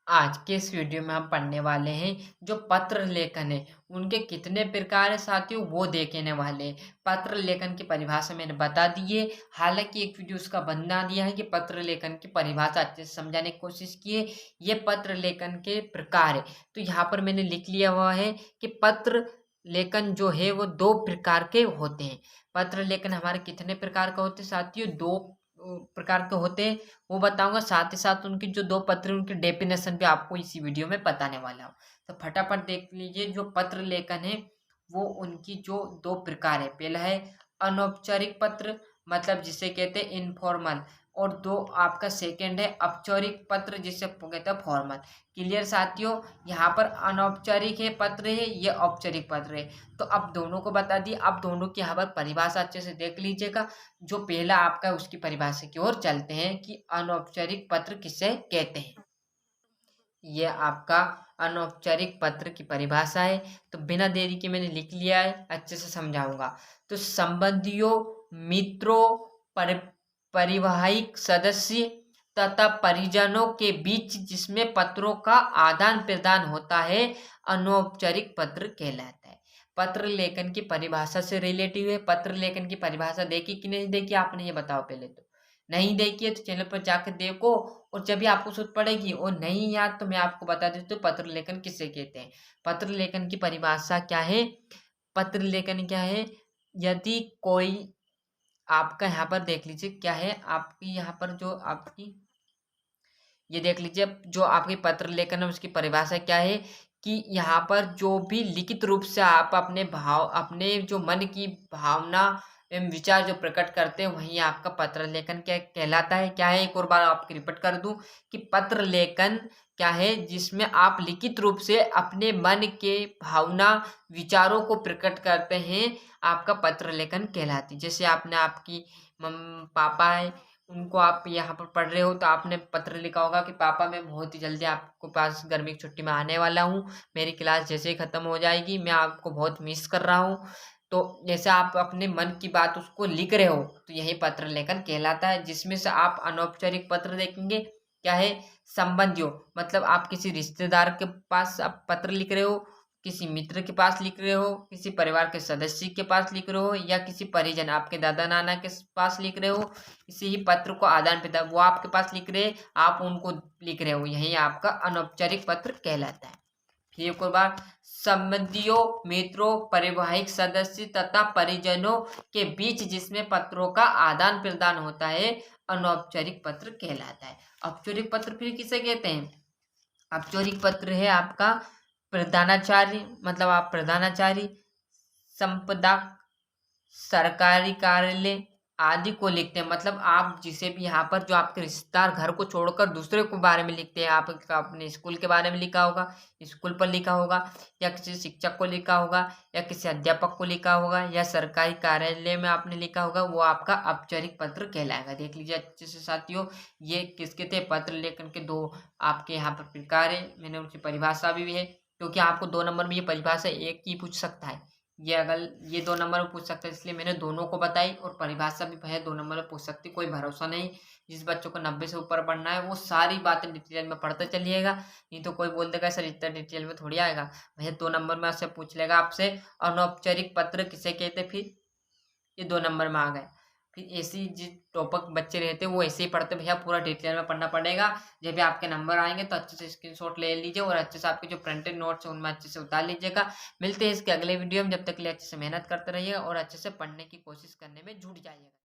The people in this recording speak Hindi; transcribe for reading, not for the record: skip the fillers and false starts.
आज के इस वीडियो में हम पढ़ने वाले हैं जो पत्र लेखन है उनके कितने प्रकार है साथियों वो देखने वाले हैं। पत्र लेखन की परिभाषा मैंने बता दी है। हालांकि एक वीडियो उसका बना दिया है कि पत्र लेखन की परिभाषा अच्छे से समझाने की कोशिश की है। ये पत्र लेखन के प्रकार है। तो यहाँ पर मैंने लिख लिया हुआ है कि पत्र लेखन जो है वो दो प्रकार के होते हैं। पत्र लेखन हमारे कितने प्रकार का होते हैं साथियों? दो प्रकार के होते हैं, वो बताऊंगा। साथ ही साथ उनकी जो दो पत्र हैं उनकी डेफिनेशन भी आपको इसी वीडियो में बताने वाला हूँ। तो फटाफट देख लीजिए। जो पत्र लेखन है वो उनकी जो दो प्रकार है। पहला है अनौपचारिक पत्र, मतलब जिसे कहते हैं इनफॉर्मल। और दो आपका सेकंड है औपचारिक पत्र, जिसे कहते हैं फॉर्मल। क्लियर साथियों? यहाँ पर अनौपचारिक है पत्र है, ये औपचारिक पत्र है। तो अब दोनों को बता दिए। अब दोनों की यहाँ पर परिभाषा अच्छे से देख लीजिएगा। जो पहला आपका है, उसकी परिभाषा की ओर चलते हैं कि अनौपचारिक पत्र किसे कहते हैं। ये आपका अनौपचारिक पत्र की परिभाषा है। तो बिना देरी के मैंने लिख लिया है, अच्छे से समझाऊंगा। तो संबंधियों, मित्रों, परिवाहिक सदस्य तथा परिजनों के बीच जिसमें पत्रों का आदान प्रदान होता है, अनौपचारिक पत्र कहलाता है। पत्र लेखन की परिभाषा से रिलेटिव है। पत्र लेखन की परिभाषा देखी कि नहीं देखी आपने, ये बताओ पहले तो। नहीं देखी है तो चैनल पर जाकर देखो, और जब भी आपको जरूरत पड़ेगी और नहीं याद तो मैं आपको बता देती हूँ पत्र लेखन किसे कहते हैं। पत्र लेखन की परिभाषा क्या है? पत्र लेखन क्या है? यदि कोई आपका यहाँ पर देख लीजिए क्या है आपकी यहाँ पर जो आपकी, ये देख लीजिए जो आपकी पत्र लेखन है उसकी परिभाषा क्या है कि यहाँ पर जो भी लिखित रूप से आप अपने भाव, अपने जो मन की भावना एवं विचार जो प्रकट करते हैं, वही आपका पत्र लेखन क्या कहलाता है। क्या है, एक और बार आपको रिपीट कर दूं कि पत्र लेखन क्या है? जिसमें आप लिखित रूप से अपने मन के भावना विचारों को प्रकट करते हैं, आपका पत्र लेखन कहलाती है। जैसे आपने आपकी पापा है, उनको आप यहाँ पर पढ़ रहे हो तो आपने पत्र लिखा होगा कि पापा मैं बहुत ही जल्दी आपको पास गर्मी की छुट्टी में आने वाला हूँ, मेरी क्लास जैसे ही ख़त्म हो जाएगी, मैं आपको बहुत मिस कर रहा हूँ। तो जैसे आप अपने मन की बात उसको लिख रहे हो, तो यही पत्र लेखन कहलाता है। जिसमें से आप अनौपचारिक पत्र देखेंगे क्या है? संबंधियों, मतलब आप किसी रिश्तेदार के पास आप पत्र लिख रहे हो, किसी मित्र के पास लिख रहे हो, किसी परिवार के सदस्य के पास लिख रहे हो, या किसी परिजन आपके दादा नाना के पास लिख रहे हो, इसी ही पत्र को आदान प्रदान, वो आपके पास लिख रहे हैं, आप उनको लिख रहे हो, यही आपका अनौपचारिक पत्र कहलाता है। फिर एक और बार, संबंधियों, मित्रों, परिवाहिक सदस्य तथा परिजनों के बीच जिसमें पत्रों का आदान प्रदान होता है, अनौपचारिक पत्र कहलाता है। औपचारिक पत्र फिर किसे कहते हैं? औपचारिक पत्र है आपका प्रधानाचार्य, मतलब आप प्रधानाचार्य, संपदा, सरकारी कार्यालय आदि को लिखते हैं। मतलब आप जिसे भी यहाँ पर जो आपके रिश्तेदार घर को छोड़कर दूसरे को बारे में लिखते हैं, आप अपने स्कूल के बारे में लिखा होगा, स्कूल पर लिखा होगा, या किसी शिक्षक को लिखा होगा, या किसी अध्यापक को लिखा होगा, या सरकारी कार्यालय में आपने लिखा होगा, वो आपका औपचारिक पत्र कहलाएगा। देख लीजिए अच्छे से साथियों, ये किसके थे? पत्र लेखन के दो आपके यहाँ पर प्रकार है। मैंने उनकी परिभाषा भी है, क्योंकि आपको 2 नंबर में ये परिभाषा एक ही पूछ सकता है। ये अगर ये 2 नंबर में पूछ सकते हैं, इसलिए मैंने दोनों को बताई। और परिभाषा भी भैया 2 नंबर में पूछ सकती, कोई भरोसा नहीं। जिस बच्चों को 90 से ऊपर पढ़ना है वो सारी बातें डिटेल में पढ़ते चलिएगा, नहीं तो कोई बोल देगा सर इतना डिटेल में थोड़ी आएगा। भैया 2 नंबर में आपसे पूछ लेगा आपसे अनौपचारिक पत्र किसे कहते, फिर ये 2 नंबर में आ गए। फिर ऐसे ही जिस टॉपिक बच्चे रहते हैं वो ऐसे ही पढ़ते, भैया पूरा डिटेल में पढ़ना पड़ेगा। जब भी आपके नंबर आएंगे तो अच्छे से स्क्रीनशॉट ले लीजिए, और अच्छे से आपके जो प्रिंटेड नोट्स है उनमें अच्छे से उतार लीजिएगा। मिलते हैं इसके अगले वीडियो में, जब तक के लिए अच्छे से मेहनत करते रहिएगा और अच्छे से पढ़ने की कोशिश करने में जुट जाइएगा।